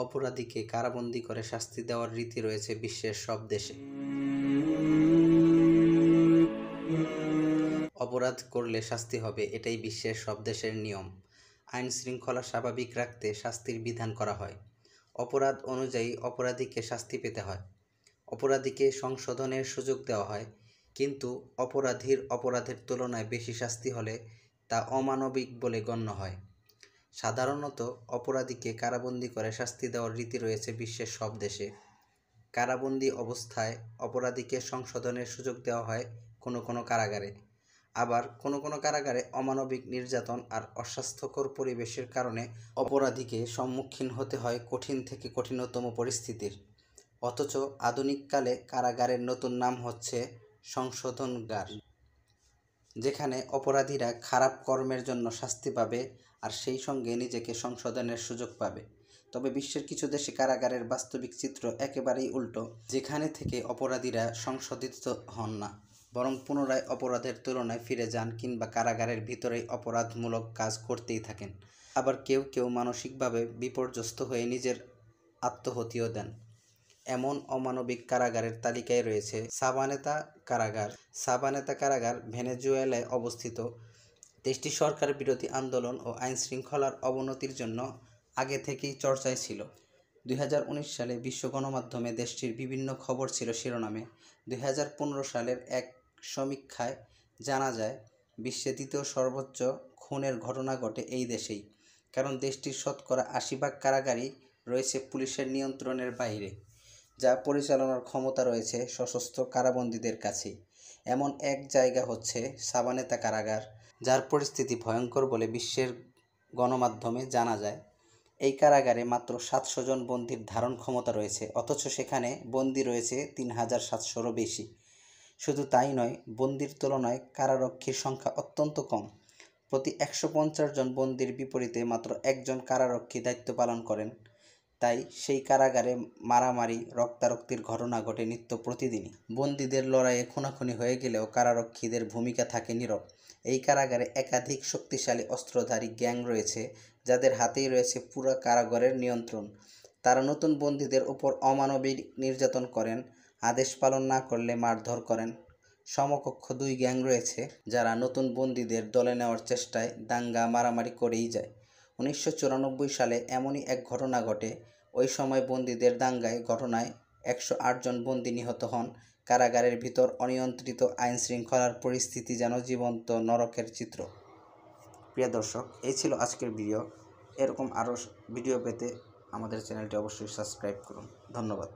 অপরাধীকে কারাবন্দী করে শাস্তি দেওয়ার রীতি রয়েছে বিশ্বের সব দেশে। অপরাধ করলে শাস্তি হবে, এটাই বিশ্বের সব দেশের নিয়ম। আইন শৃঙ্খলা স্বাভাবিক রাখতে শাস্তির বিধান করা হয়। অপরাধ অনুযায়ী অপরাধীকে শাস্তি পেতে হয়। অপরাধীকে সংশোধনের সুযোগ দেওয়া হয়, কিন্তু অপরাধীর অপরাধের তুলনায় বেশি শাস্তি হলে তা অমানবিক বলে গণ্য হয়। সাধারণত অপরাধীকে কারাবন্দী করে শাস্তি দেওয়ার রীতি রয়েছে বিশ্বের সব দেশে। কারাবন্দী অবস্থায় অপরাধীকে সংশোধনের সুযোগ দেওয়া হয় কোনো কোনো কারাগারে। আবার কোনো কোনো কারাগারে অমানবিক নির্যাতন আর অস্বাস্থ্যকর পরিবেশের কারণে অপরাধীকে সম্মুখীন হতে হয় কঠিন থেকে কঠিনতম পরিস্থিতির। অথচ আধুনিককালে কারাগারের নতুন নাম হচ্ছে সংশোধনাগার, যেখানে অপরাধীরা খারাপ কর্মের জন্য শাস্তি পাবে আর সেই সঙ্গে নিজেকে সংশোধনের সুযোগ পাবে। তবে বিশ্বের কিছু দেশে কারাগারের বাস্তবিক চিত্র একেবারেই উল্টো, যেখানে থেকে অপরাধীরা সংশোধিত হন না, বরং পুনরায় অপরাধের তুলনায় ফিরে যান কিংবা কারাগারের ভিতরেই অপরাধমূলক কাজ করতেই থাকেন। আবার কেউ কেউ মানসিকভাবে বিপর্যস্ত হয়ে নিজের আত্মহত্যা দেন। এমন অমানবিক কারাগারের তালিকায় রয়েছে সাবানেতা কারাগার। সাবানেতা কারাগার ভেনেজুয়েলায় অবস্থিত। দেশটি সরকার বিরোধী আন্দোলন ও আইন শৃঙ্খলার অবনতির জন্য আগে থেকেই চর্চায় ছিল। 2019 সালে বিশ্ব গণমাধ্যমে দেশটির বিভিন্ন খবর ছিল শিরোনামে। 2015 সালের এক সমীক্ষায় জানা যায় বিশ্বে দ্বিতীয় সর্বোচ্চ খুনের ঘটনা ঘটে এই দেশেই, কারণ দেশটির শতকরা 80% কারাগারই রয়েছে পুলিশের নিয়ন্ত্রণের বাইরে, যা পরিচালনার ক্ষমতা রয়েছে সশস্ত্র কারাবন্দীদের কাছেই। এমন এক জায়গা হচ্ছে সাবানেতা কারাগার, যার পরিস্থিতি ভয়ঙ্কর বলে বিশ্বের গণমাধ্যমে জানা যায়। এই কারাগারে মাত্র 700 জন বন্দীর ধারণ ক্ষমতা রয়েছে, অথচ সেখানে বন্দী রয়েছে 3700-রও বেশি। শুধু তাই নয়, বন্দীর তুলনায় কারারক্ষীর সংখ্যা অত্যন্ত কম। প্রতি 150 জন বন্দীর বিপরীতে মাত্র একজন কারারক্ষী দায়িত্ব পালন করেন। তাই সেই কারাগারে মারামারি, রক্তারক্তির ঘটনা ঘটে নিত্য প্রতিদিনই। বন্দীদের লড়াইয়ে খুনাখুনি হয়ে গেলেও কারারক্ষীদের ভূমিকা থাকে নীরব। এই কারাগারে একাধিক শক্তিশালী অস্ত্রধারী গ্যাং রয়েছে, যাদের হাতেই রয়েছে পুরো কারাগারের নিয়ন্ত্রণ। তারা নতুন বন্দীদের উপর অমানবিক নির্যাতন করেন, আদেশ পালন না করলে মারধর করেন। সমকক্ষ 2 গ্যাং রয়েছে, যারা নতুন বন্দীদের দলে নেওয়ার চেষ্টায় দাঙ্গা মারামারি করেই যায়। 1994 সালে এমনই এক ঘটনা ঘটে। ওই সময় বন্দীদের দাঙ্গায় ঘটনায় 108 জন বন্দী নিহত হন। কারাগারের ভিতর অনিয়ন্ত্রিত আইন শৃঙ্খলার পরিস্থিতি যেন জীবন্ত নরকের চিত্র। প্রিয় দর্শক, এই ছিল আজকের ভিডিও। এরকম আরও ভিডিও পেতে আমাদের চ্যানেলটি অবশ্যই সাবস্ক্রাইব করুন। ধন্যবাদ।